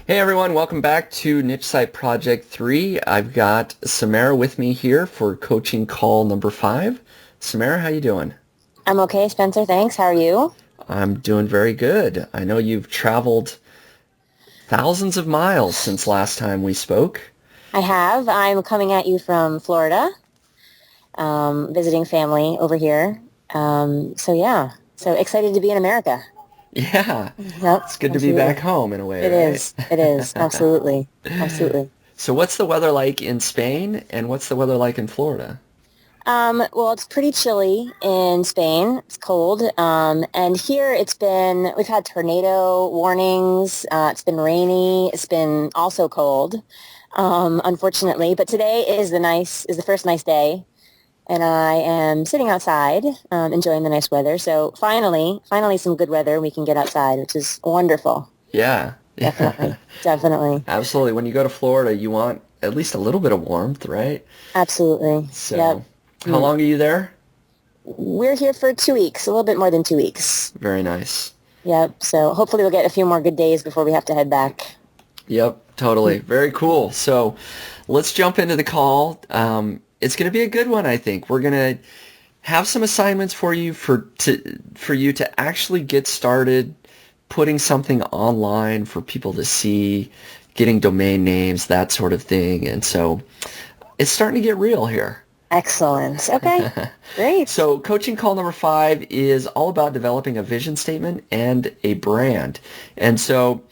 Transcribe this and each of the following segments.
Hey everyone, welcome back to Niche Site Project 3. I've got Samara with me here for coaching call number 5. Samara, how you doing? I'm okay, Spencer. Thanks. How are you? I'm doing very good. I know you've traveled thousands of miles since last time we spoke. I have. I'm coming at you from Florida, visiting family over here. So yeah, so excited to be in America. Yeah, Yep, it's good to be back absolutely. home in a way, It is. It is. right? Absolutely. Absolutely. So what's the weather like in Spain and what's the weather like in Florida? Well, it's pretty chilly in Spain. It's cold. And here we've had tornado warnings. It's been rainy. It's been also cold, unfortunately. But today is the first nice day. And I am sitting outside, enjoying the nice weather. So finally some good weather. We can get outside, which is wonderful. Yeah, yeah, Definitely. Definitely. absolutely. When you go to Florida, you want at least a little bit of warmth, right? Absolutely. Yep. So, how Mm. long are you there? We're here for 2 weeks, a little bit more than 2 weeks. Very nice. Yep. So hopefully we'll get a few more good days before we have to head back. Yep, totally. Very cool. So let's jump into the call. It's going to be a good one, I think. We're going to have some assignments for you for you to actually get started putting something online for people to see, getting domain names, that sort of thing. And so it's starting to get real here. Excellent. Okay. Great. So coaching call number 5 is all about developing a vision statement and a brand. And so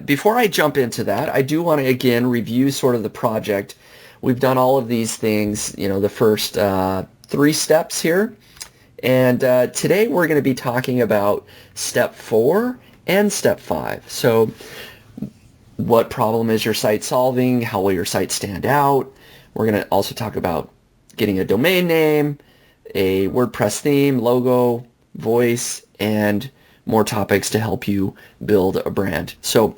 before I jump into that, I do want to again review sort of the project. We've done all of these things, the first 3 steps here. And today we're going to be talking about step 4 and step 5. So what problem is your site solving? How will your site stand out? We're going to also talk about getting a domain name, a WordPress theme, logo, voice, and more topics to help you build a brand. So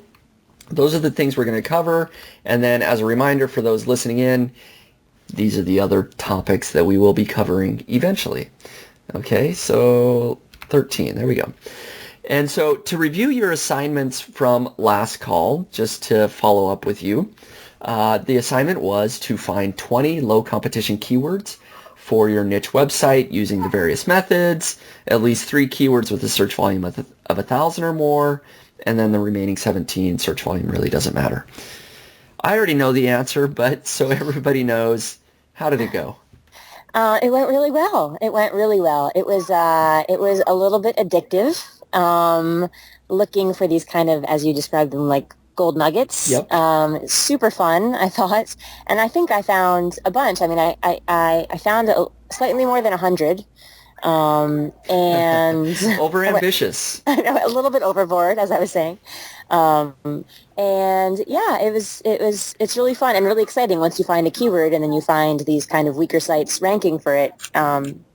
those are the things we're going to cover. And then as a reminder for those listening in, these are the other topics that we will be covering eventually. Okay, so 13, there we go. And so to review your assignments from last call, just to follow up with you, the assignment was to find 20 low competition keywords for your niche website using the various methods, at least 3 keywords with a search volume of 1,000 or more, and then the remaining 17 search volume really doesn't matter. I already know the answer, but so everybody knows, how did it go? It went really well. It went really well. It was a little bit addictive. Looking for these kind of, as you described them, like gold nuggets. Yep. Super fun, I thought, and I think I found a bunch. I mean, I found slightly more than 100, and I went Overambitious. a little bit overboard, as I was saying. And yeah, it's really fun and really exciting once you find a keyword and then you find these kind of weaker sites ranking for it.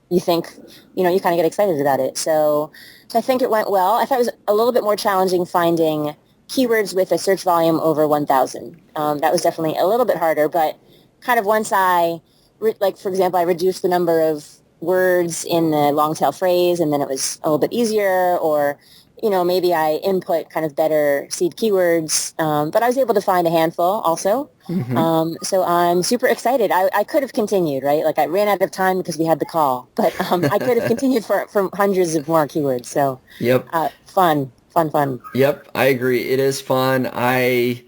You think, you kind of get excited about it. So I think it went well. I thought it was a little bit more challenging finding keywords with a search volume over 1,000. That was definitely a little bit harder, but kind of once like for example, I reduced the number of words in the long tail phrase and then it was a little bit easier, or maybe I input kind of better seed keywords, but I was able to find a handful also. Mm-hmm. So I'm super excited. I could have continued, right? Like I ran out of time because we had the call, but I could have continued for hundreds of more keywords. So Yep. fun, fun, fun. Yep, I agree. It is fun. I,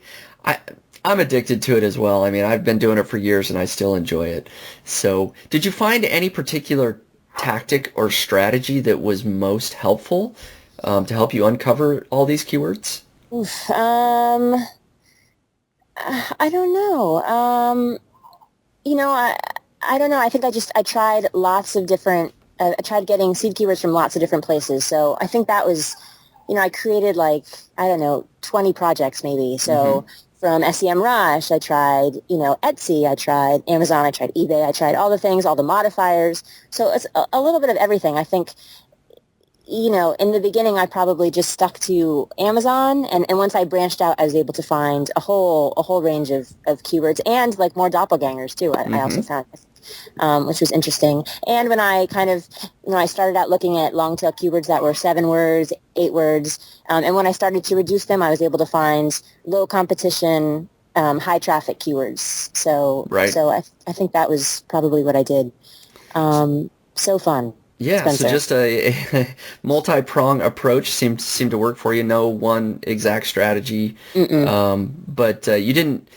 I'm addicted to it as well. I mean, I've been doing it for years and I still enjoy it. So, did you find any particular tactic or strategy that was most helpful to help you uncover all these keywords? Oof, I don't know. I don't know. I think I tried lots of different. I tried getting seed keywords from lots of different places. So I think that was, I created like, I don't know, 20 projects maybe. Mm-hmm. So from SEMrush, I tried, Etsy, I tried Amazon, I tried eBay, I tried all the things, all the modifiers. So it's a little bit of everything. I think, in the beginning, I probably just stuck to Amazon, and once I branched out, I was able to find a whole range of keywords and like more doppelgangers too. I also Mm-hmm. found which was interesting. And when I I started out looking at long tail keywords that were 7 words, 8 words, and when I started to reduce them, I was able to find low competition, high traffic keywords. So, Right. I think that was probably what I did. So fun. Yeah, so Spencer. just a multi-prong approach seemed to work for you. No one exact strategy, Mm-mm. but you didn't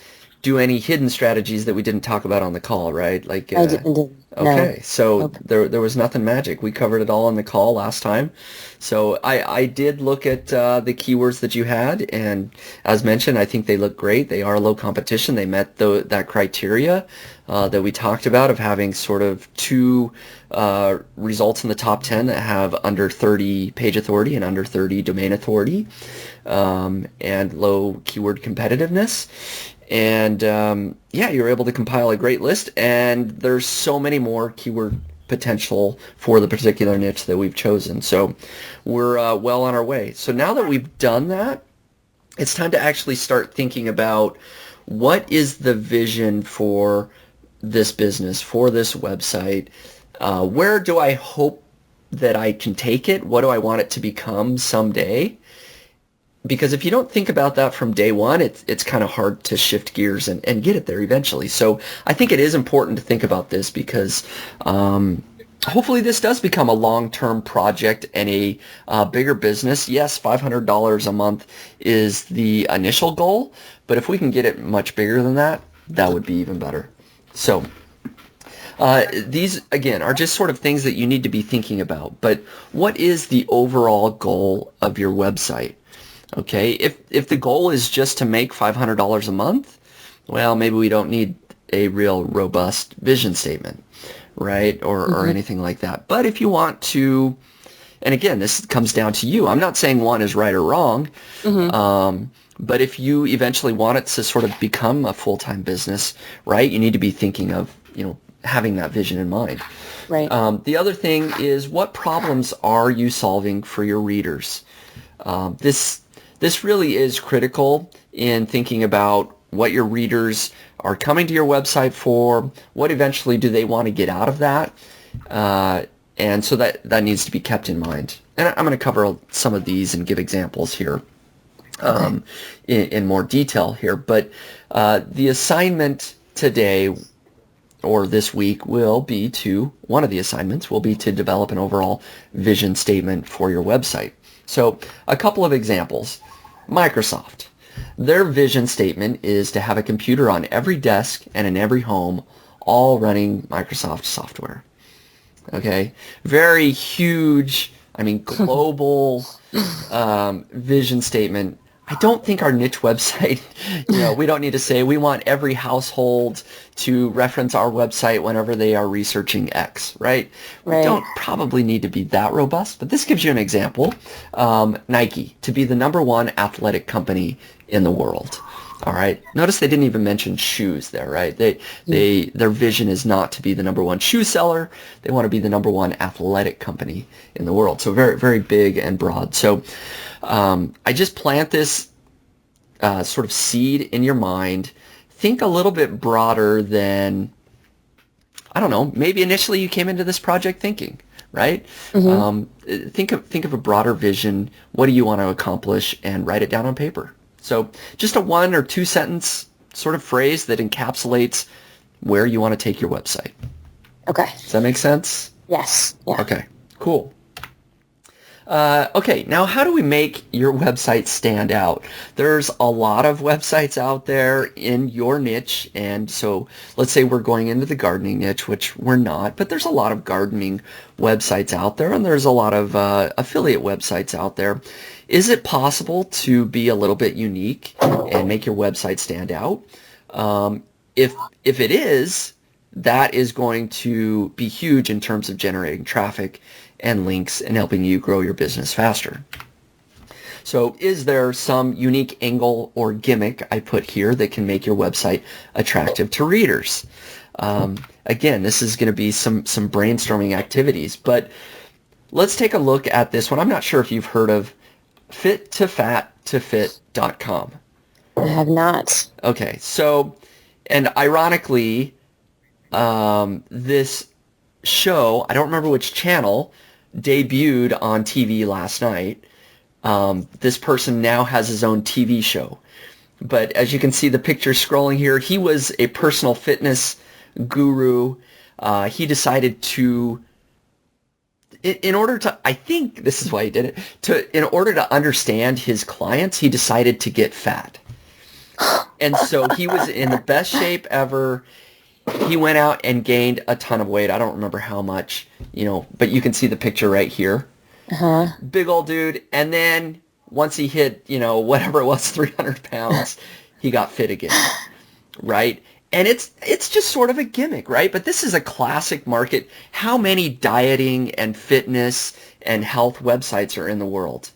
do any hidden strategies that we didn't talk about on the call, right? Like, I didn't. No. okay, so Nope. there was nothing magic. We covered it all on the call last time. So I did look at the keywords that you had, and as mentioned, I think they look great. They are low competition. They met that criteria that we talked about of having sort of 2 results in the top 10 that have under 30 page authority and under 30 domain authority, and low keyword competitiveness. And yeah, you were able to compile a great list, and there's so many more keyword potential for the particular niche that we've chosen. So we're well on our way. So now that we've done that, it's time to actually start thinking about what is the vision for this business, for this website. Where do I hope that I can take it? What do I want it to become someday? Because if you don't think about that from day one, it's kind of hard to shift gears and get it there eventually. So I think it is important to think about this because hopefully this does become a long-term project and a bigger business. Yes, $500 a month is the initial goal, but if we can get it much bigger than that, that would be even better. So these, again, are just sort of things that you need to be thinking about. But what is the overall goal of your website? Okay, if the goal is just to make $500 a month, well, maybe we don't need a real robust vision statement, right? Or anything like that. But if you want to, and again, this comes down to you. I'm not saying one is right or wrong, but if you eventually want it to sort of become a full-time business, right, you need to be thinking of, having that vision in mind. Right. The other thing is, what problems are you solving for your readers? This really is critical in thinking about what your readers are coming to your website for, what eventually do they want to get out of that, and so that needs to be kept in mind. And I'm going to cover some of these and give examples here in more detail here. But the assignment today or this week one of the assignments will be to develop an overall vision statement for your website. So a couple of examples. Microsoft. Their vision statement is to have a computer on every desk and in every home, all running Microsoft software. Okay? Very huge, global vision statement. I don't think our niche website, we don't need to say we want every household to reference our website whenever they are researching X, right? We don't probably need to be that robust, but this gives you an example. Nike, to be the #1 athletic company in the world. All right. Notice they didn't even mention shoes there, right? Their vision is not to be the #1 shoe seller. They want to be the #1 athletic company in the world. So very, very big and broad. So I just plant this sort of seed in your mind. Think a little bit broader than, I don't know, maybe initially you came into this project thinking, right? Think of a broader vision. What do you want to accomplish, and write it down on paper. So just a 1 or 2 sentence sort of phrase that encapsulates where you want to take your website. Okay. Does that make sense? Yes. Yeah. Okay, cool. Okay, now how do we make your website stand out? There's a lot of websites out there in your niche, and so let's say we're going into the gardening niche, which we're not, but there's a lot of gardening websites out there, and there's a lot of affiliate websites out there. Is it possible to be a little bit unique and make your website stand out? If it is, that is going to be huge in terms of generating traffic and links and helping you grow your business faster. So is there some unique angle or gimmick I put here that can make your website attractive to readers? Again, this is going to be some brainstorming activities, but let's take a look at this one. I'm not sure if you've heard of fit2fat2fit.com. I have not. Okay, so, and ironically, this show, I don't remember which channel, debuted on TV last night. This person now has his own TV show. But as you can see the picture scrolling here, he was a personal fitness guru. He decided to, in order to, I think this is why he did it, in order to understand his clients, he decided to get fat. And so he was in the best shape ever. He went out and gained a ton of weight. I don't remember how much, but you can see the picture right here. Uh-huh. Big old dude. And then once he hit, whatever it was, 300 pounds, he got fit again, right? And it's just sort of a gimmick, right? But this is a classic market. How many dieting and fitness and health websites are in the world?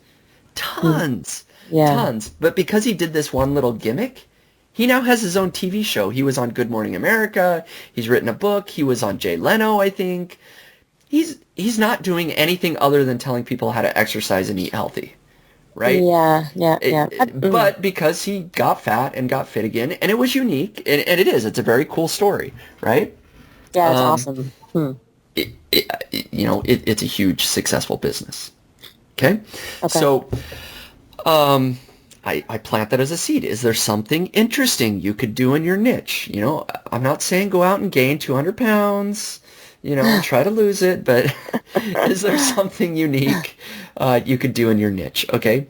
Tons. Yeah. Tons. But because he did this one little gimmick, he now has his own TV show. He was on Good Morning America. He's written a book. He was on Jay Leno, I think. He's not doing anything other than telling people how to exercise and eat healthy, right? Yeah. But because he got fat and got fit again, and it was unique, and it is. It's a very cool story, right? Yeah, it's awesome. It's a huge, successful business. Okay? So, I plant that as a seed. Is there something interesting you could do in your niche? I'm not saying go out and gain 200 pounds, and try to lose it, but is there something unique you could do in your niche? Okay.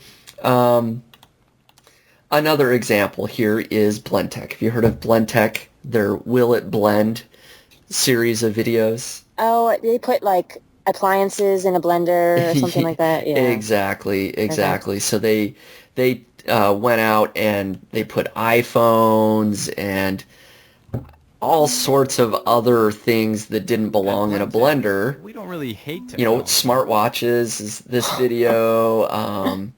Another example here is BlendTech. Have you heard of BlendTech? Their Will It Blend series of videos. Oh, they put like appliances in a blender or something like that. Yeah. Exactly. Okay. So they went out and they put iPhones and all sorts of other things that didn't belong in a blender. We don't really hate to smartwatches is this video.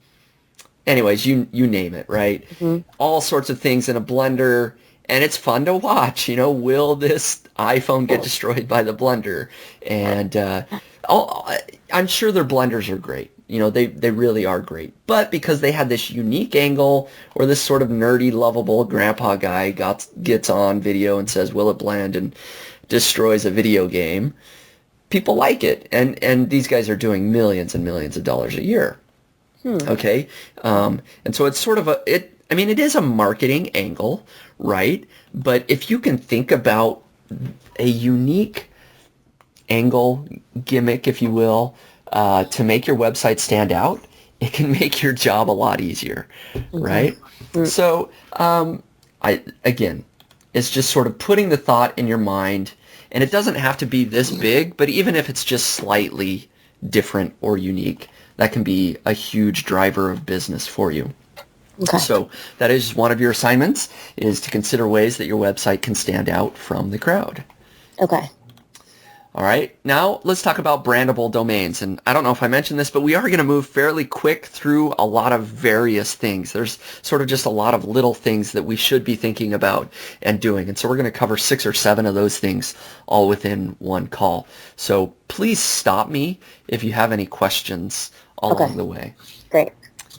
Anyways, you name it, right? Mm-hmm. All sorts of things in a blender, and it's fun to watch. Will this iPhone get destroyed by the blender? And I'm sure their blenders are great. They really are great. But because they had this unique angle where this sort of nerdy, lovable grandpa guy gets on video and says, "Will it blend?" and destroys a video game, people like it. And these guys are doing millions and millions of dollars a year. Okay? And so it's sort of it is a marketing angle, right? But if you can think about a unique angle, gimmick, if you will, to make your website stand out, it can make your job a lot easier, right? Mm-hmm. So, it's just sort of putting the thought in your mind, and it doesn't have to be this big, but even if it's just slightly different or unique, that can be a huge driver of business for you. Okay. So that is one of your assignments, is to consider ways that your website can stand out from the crowd. Okay. All right, now let's talk about brandable domains. And I don't know if I mentioned this, but we are going to move fairly quick through a lot of various things. There's sort of just a lot of little things that we should be thinking about and doing. And so we're going to cover 6 or 7 of those things all within one call. So please stop me if you have any questions along the way. Great.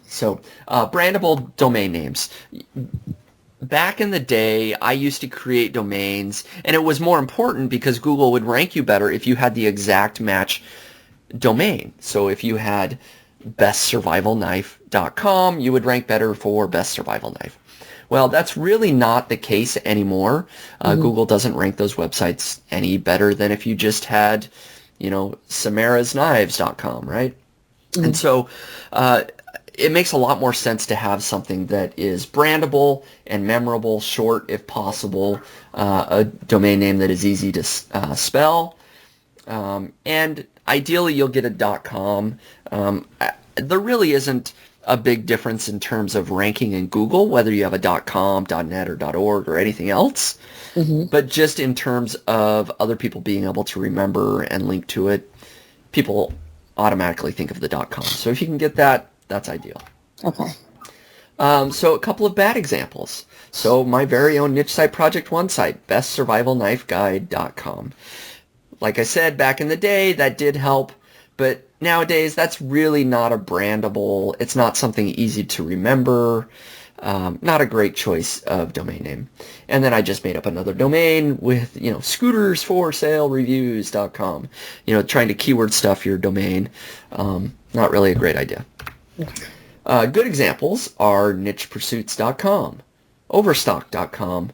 So brandable domain names. Back in the day, I used to create domains, and it was more important because Google would rank you better if you had the exact match domain. So if you had bestsurvivalknife.com, you would rank better for Best Survival Knife. Well, that's really not the case anymore. Google doesn't rank those websites any better than if you just had, samarasKnives.com, right? And so it makes a lot more sense to have something that is brandable and memorable, short if possible, a domain name that is easy to spell, and ideally you'll get a .com. There really isn't a big difference in terms of ranking in Google, whether you have a .com, .net, or .org, or anything else, but just in terms of other people being able to remember and link to it, people automatically think of the .com. So if you can get that, that's ideal. Okay. So a couple of bad examples. So my very own niche site, Project One site, bestsurvivalknifeguide.com. Like I said, back in the day, that did help, but nowadays that's really not a brandable, it's not something easy to remember. Not a great choice of domain name. And then I just made up another domain with, scootersforsale.reviews.com, trying to keyword stuff your domain. Not really a great idea. Good examples are nichepursuits.com, overstock.com,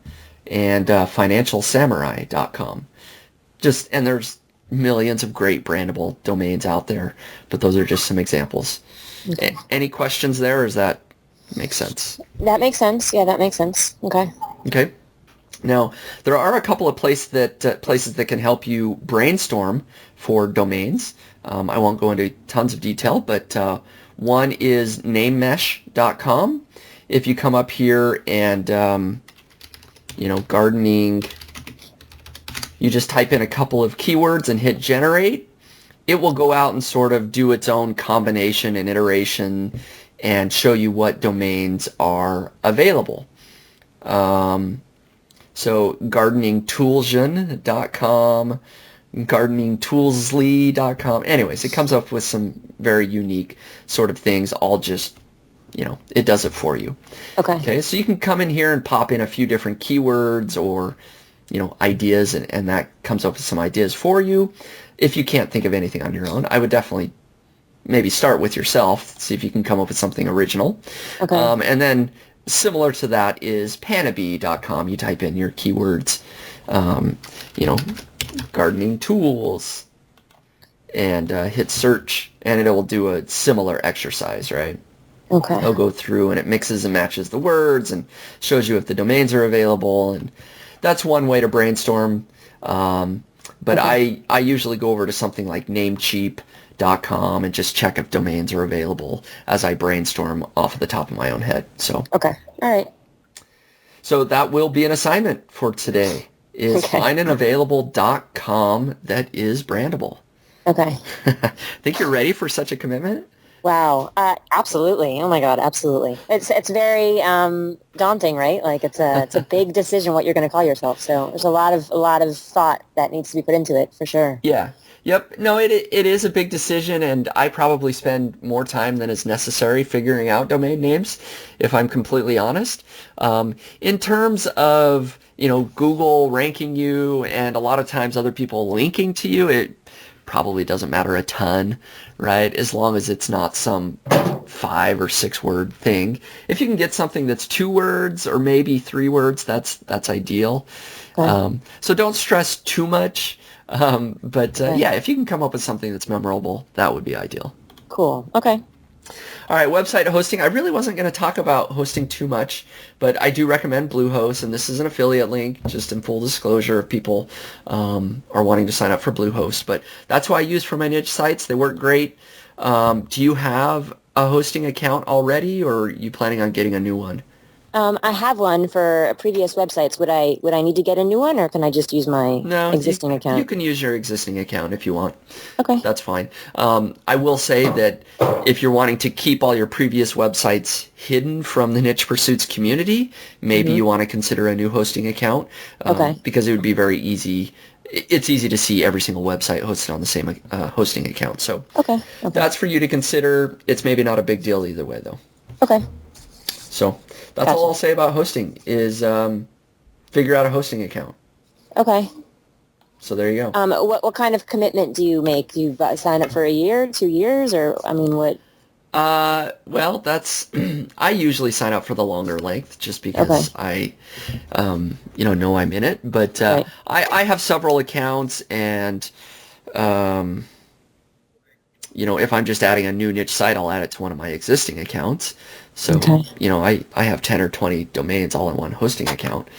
and financialsamurai.com. And there's millions of great brandable domains out there, but those are just some examples. Okay. Any questions there, or does that make sense? That makes sense. Yeah, that makes sense. Okay. Okay. Now, there are a couple of places that can help you brainstorm for domains. I won't go into tons of detail, but one is namemesh.com. If you come up here and, gardening, you just type in a couple of keywords and hit generate. It will go out and sort of do its own combination and iteration and show you what domains are available. So gardeningtoolsion.com, gardeningtoolsly.com. Anyways, it comes up with some very unique sort of things, all just, it does it for you. Okay, so you can come in here and pop in a few different keywords or, ideas, and that comes up with some ideas for you. If you can't think of anything on your own, I would definitely maybe start with yourself, see if you can come up with something original. Okay. And then similar to that is panabe.com. You type in your keywords, gardening tools, and hit search, and it will do a similar exercise, right? Okay. It'll go through, and it mixes and matches the words and shows you if the domains are available, and that's one way to brainstorm. But okay. I usually go over to something like namecheap.com and just check if domains are available as I brainstorm off of the top of my own head. So okay, all right. So that will be an assignment for today. Is find an available.com that is brandable. Okay. Think you're ready for such a commitment? Wow, absolutely. Oh my God, absolutely. It's very daunting, right? Like it's a big decision what you're going to call yourself. So there's a lot of thought that needs to be put into it for sure. Yeah. Yep. No, it is a big decision, and I probably spend more time than is necessary figuring out domain names, if I'm completely honest. In terms of, Google ranking you and a lot of times other people linking to you, it probably doesn't matter a ton, right? As long as it's not some 5 or 6 word thing. If you can get something that's 2 words or maybe 3 words, that's ideal. Okay. So don't stress too much. But yeah, if you can come up with something that's memorable, that would be ideal. Cool. Okay. All right, website hosting. I really wasn't going to talk about hosting too much, but I do recommend Bluehost, and this is an affiliate link, just in full disclosure if people are wanting to sign up for Bluehost. But that's what I use for my niche sites. They work great. Do you have a hosting account already, or are you planning on getting a new one? I have one for previous websites. Would I need to get a new one, or can I just use my existing account? You can use your existing account if you want. Okay. That's fine. I will say that if you're wanting to keep all your previous websites hidden from the Niche Pursuits community, maybe you want to consider a new hosting account. Because it would be very easy. It's easy to see every single website hosted on the same hosting account. So that's for you to consider. It's maybe not a big deal either way, though. Okay. So that's all I'll say about hosting is figure out a hosting account. Okay. So there you go. What kind of commitment do you make? Do you sign up for a year, 2 years, or what? Well, that's I usually sign up for the longer length just because I, know I'm in it. But I have several accounts, and if I'm just adding a new niche site, I'll add it to one of my existing accounts. So, I have 10 or 20 domains all in one hosting account.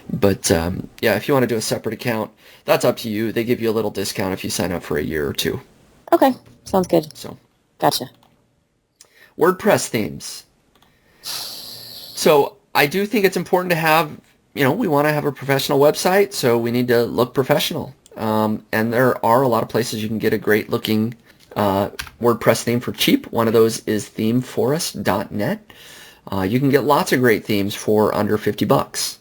But, if you want to do a separate account, that's up to you. They give you a little discount if you sign up for a year or 2. Okay. Sounds good. So, gotcha. WordPress themes. So, I do think it's important to have, we want to have a professional website, so we need to look professional. And there are a lot of places you can get a great looking WordPress theme for cheap. One of those is themeforest.net. You can get lots of great themes for under $50.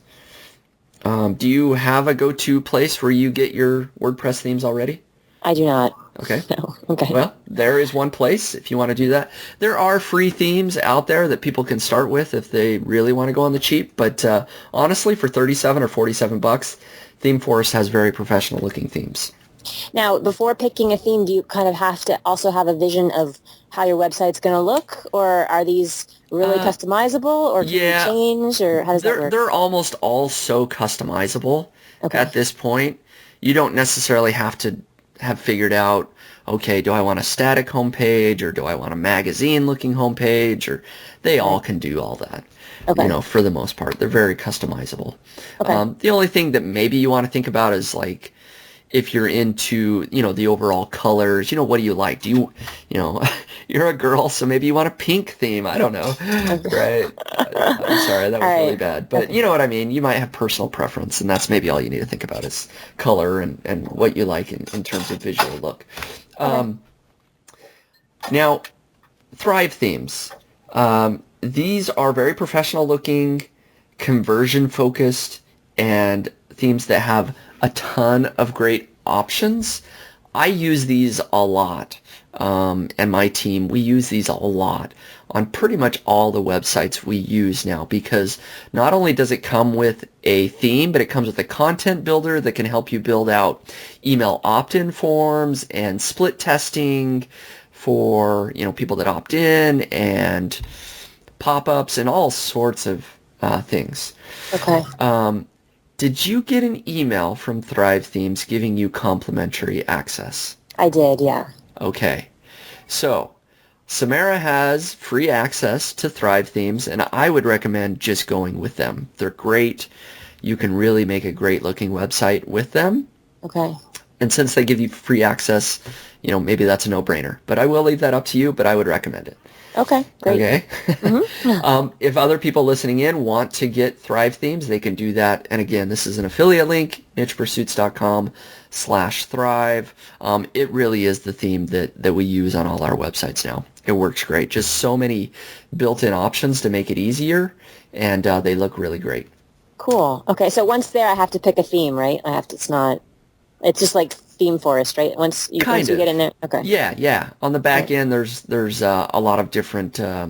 Do you have a go-to place where you get your WordPress themes already? I do not. Okay. No. Okay. Well, there is one place if you want to do that. There are free themes out there that people can start with if they really want to go on the cheap. But honestly, for 37 or 47 bucks, ThemeForest has very professional looking themes. Now, before picking a theme, do you kind of have to also have a vision of how your website's going to look, or are these really Uh, customizable, or can you yeah, change, or how does that work? they're almost all so customizable Okay. at this point. You don't necessarily have to have figured out, okay, do I want a static homepage or do I want a magazine looking homepage, or they all Right. can do all that. You Okay. know, for the most part, they're very customizable. Okay. The only thing that maybe you want to think about is like if you're into, you know, the overall colors, you know, what do you like? Do you, you know, you're a girl, so maybe you want a pink theme. I don't know, Okay. right? I'm sorry, that All was really right. bad. But Okay. you know what I mean? You might have personal preference, and that's maybe all you need to think about is color and what you like in terms of visual look. Okay. Um, Now, Thrive themes. These are very professional looking, conversion focused, and themes that have a ton of great options. I use these a lot, and my team, we use these a lot on pretty much all the websites we use now because not only does it come with a theme, but it comes with a content builder that can help you build out email opt-in forms and split testing for, you know, people that opt in and pop-ups and all sorts of things. Okay. Did you get an email from Thrive Themes giving you complimentary access? I did, yeah. Okay. So, Samara has free access to Thrive Themes, and I would recommend just going with them. They're great. You can really make a great looking website with them. Okay. And since they give you free access, you know, maybe that's a no-brainer. But I will leave that up to you, but I would recommend it. Okay, great. Okay. If other people listening in want to get Thrive themes, they can do that. And again, this is an affiliate link, nichepursuits.com/thrive. It really is the theme that we use on all our websites now. It works great. Just so many built-in options to make it easier, and they look really great. Cool. Okay, so once there, I have to pick a theme, right? I have to. It's just like theme forest, right? Once Kind you get of. in there. Okay. Yeah, yeah. On the All back right. end, there's a lot of different. I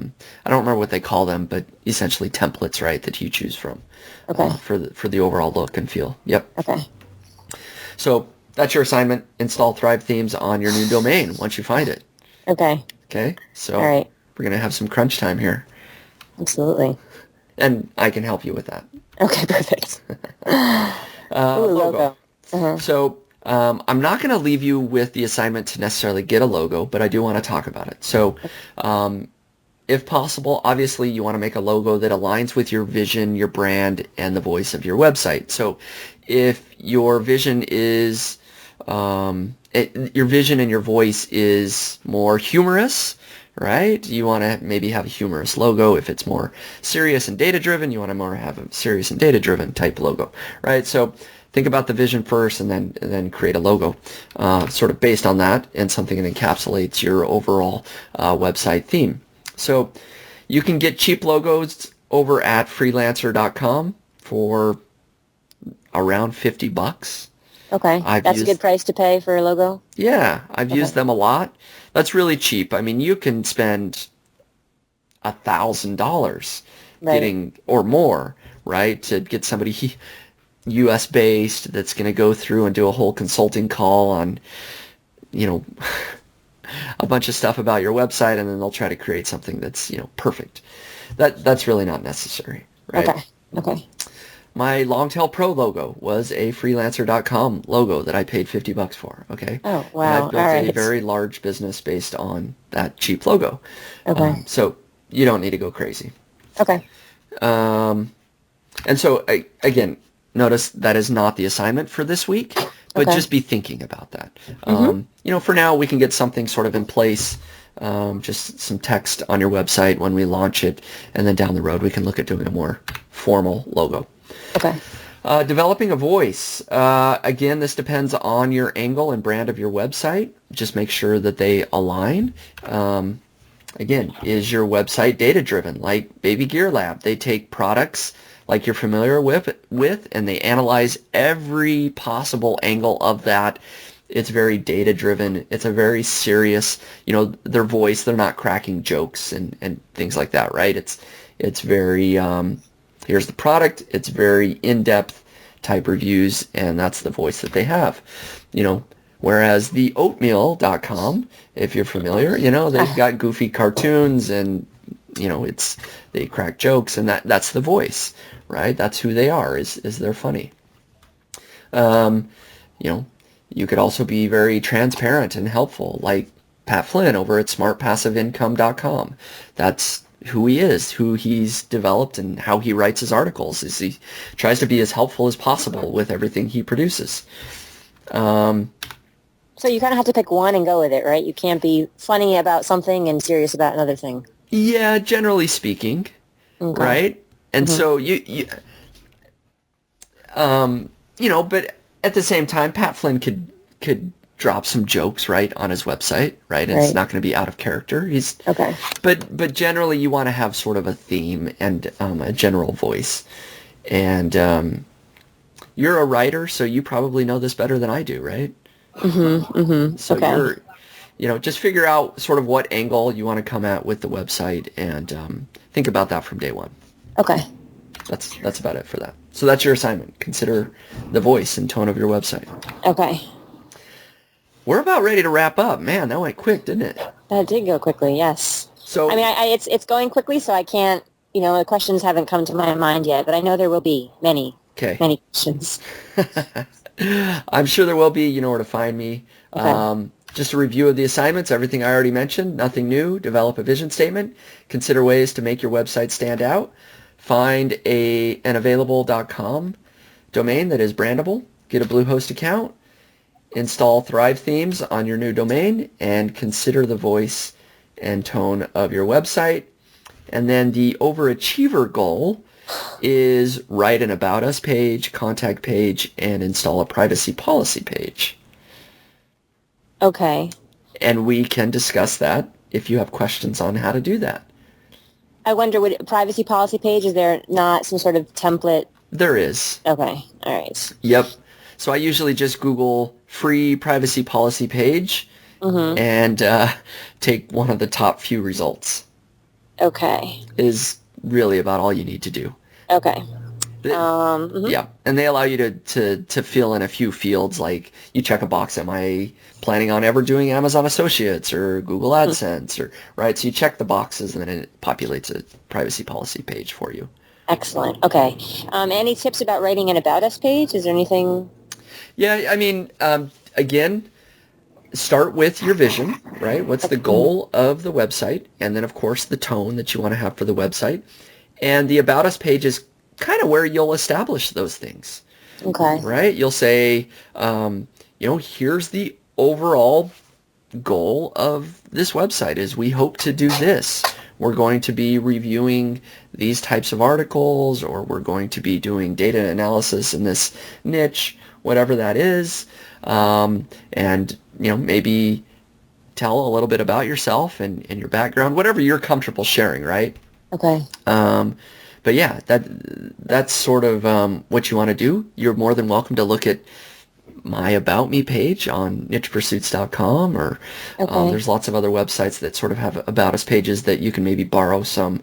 don't remember what they call them, but essentially templates, right, that you choose from Okay. for the overall look and feel. Yep. Okay. So that's your assignment. Install Thrive themes on your new domain once you find it. Okay. Okay. So All right. we're gonna have some crunch time here, Absolutely. and I can help you with that. Okay, perfect. Ooh, Logo. logo. Uh-huh. So I'm not going to leave you with the assignment to necessarily get a logo, but I do want to talk about it. So if possible, obviously you want to make a logo that aligns with your vision, your brand, and the voice of your website. So if your vision is, your vision and your voice is more humorous, right? You want to maybe have a humorous logo. If it's more serious and data-driven, you want to more have a serious and data-driven type logo, right? So think about the vision first and then create a logo sort of based on that and something that encapsulates your overall website theme. So you can get cheap logos over at freelancer.com for around 50 bucks. Okay. That's a good price to pay for a logo? Yeah, I've Okay. used them a lot. That's really cheap. I mean, you can spend $1,000 Right. getting or more, right, to get somebody US based that's going to go through and do a whole consulting call on, you know, a bunch of stuff about your website, and then they'll try to create something that's, you know, perfect. That's really not necessary, right? Okay. Okay. My Longtail Pro logo was a freelancer.com logo that I paid 50 bucks for, okay? Oh, And wow. I've All built a right. very large business based on that cheap logo. Okay. So you don't need to go crazy. Okay. And so, again, notice that is not the assignment for this week, but Okay. just be thinking about that. You know, for now, we can get something sort of in place, just some text on your website when we launch it, and then down the road, we can look at doing a more formal logo. Okay. Developing a voice. Again, this depends on your angle and brand of your website. Just make sure that they align. Again, is your website data-driven? Like Baby Gear Lab, they take products like you're familiar with, and they analyze every possible angle of that It's very data driven. It's a very serious, their voice, they're not cracking jokes and things like that, right? It's very, here's the product. It's very in-depth type reviews, and that's the voice that they have, whereas the oatmeal.com, if you're familiar, they've got goofy cartoons and, they crack jokes, and that's the voice, right? That's who they are, is they're funny. You could also be very transparent and helpful, like Pat Flynn over at smartpassiveincome.com. That's who he is, who he's developed, and how he writes his articles. Is he tries to be as helpful as possible with everything he produces. So you kind of have to pick one and go with it, right? You can't be funny about something and serious about another thing. Yeah, generally speaking, Okay. right? And so but at the same time, Pat Flynn could drop some jokes, right, on his website, right? And it's not going to be out of character. Okay. But generally, you want to have sort of a theme and a general voice. And you're a writer, so you probably know this better than I do, right? So Okay. you're, just figure out sort of what angle you want to come at with the website, and think about that from day one. Okay. That's about it for that. So that's your assignment. Consider the voice and tone of your website. Okay. We're about ready to wrap up. Man, that went quick, didn't it? That did go quickly, yes. So I mean, it's going quickly, so I can't, the questions haven't come to my mind yet, but I know there will be many questions. I'm sure there will be. You know where to find me. Okay. Just a review of the assignments, everything I already mentioned, nothing new. Develop a vision statement. Consider ways to make your website stand out. Find an available.com domain that is brandable. Get a Bluehost account. Install Thrive themes on your new domain, and consider the voice and tone of your website. And then the overachiever goal is write an About Us page, contact page, and install a privacy policy page. Okay. And we can discuss that if you have questions on how to do that. I wonder, would privacy policy page, is there not some sort of template? There is. Okay. All right. Yep. So I usually just Google free privacy policy page and take one of the top few results. Okay. Is really about all you need to do. Okay. Yeah, and they allow you to fill in a few fields, like you check a box, am I planning on ever doing Amazon Associates or Google AdSense, or right? So you check the boxes, and then it populates a privacy policy page for you. Excellent. Okay. Any tips about writing an About Us page? Is there anything? Yeah, I mean, again, start with your vision, right? What's the goal of the website? And then, of course, the tone that you want to have for the website. And the About Us page is kind of where you'll establish those things. Okay. Right? You'll say, here's the overall goal of this website is we hope to do this. We're going to be reviewing these types of articles, or we're going to be doing data analysis in this niche, whatever that is. And, maybe tell a little bit about yourself and your background, whatever you're comfortable sharing, right? Okay. But yeah, that's sort of what you want to do. You're more than welcome to look at my About Me page on nichepursuits.com, or there's lots of other websites that sort of have About Us pages that you can maybe borrow some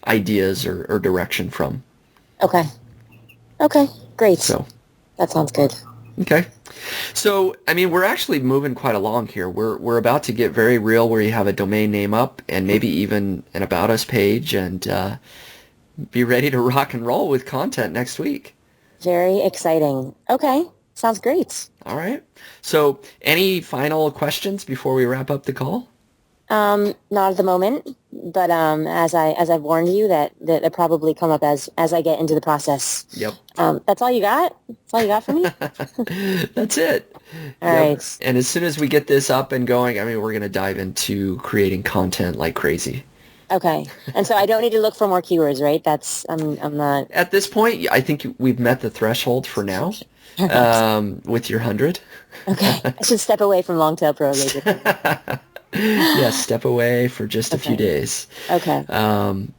ideas or direction from. Okay. Okay, great. So that sounds good. Okay. So, I mean, we're actually moving quite along here. We're about to get very real, where you have a domain name up and maybe even an About Us page, and be ready to rock and roll with content next week. Very exciting. Okay. Sounds great. All right. So, any final questions before we wrap up the call? Not at the moment, but as I've warned you, that probably come up as I get into the process. Yep. That's all you got? That's all you got for me? That's it. All right. And as soon as we get this up and going, I mean, we're going to dive into creating content like crazy. Okay. And so I don't need to look for more keywords, right? I'm not... At this point, I think we've met the threshold for now with your 100. Okay. I should step away from long tail pro later. Yes, step away for just a few days. Okay.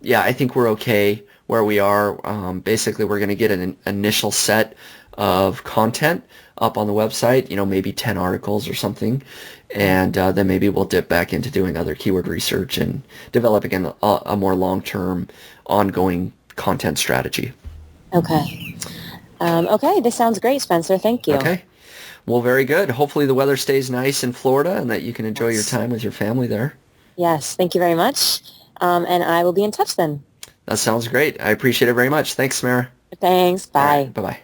Yeah, I think we're okay where we are. Basically, we're going to get an initial set of content up on the website, maybe 10 articles or something. And then maybe we'll dip back into doing other keyword research and developing a more long-term, ongoing content strategy. Okay. Okay, this sounds great, Spencer. Thank you. Okay. Well, very good. Hopefully the weather stays nice in Florida and that you can enjoy your Yes. time with your family there. Yes, thank you very much. And I will be in touch then. That sounds great. I appreciate it very much. Thanks, Samara. Thanks. All Bye. right. Bye-bye.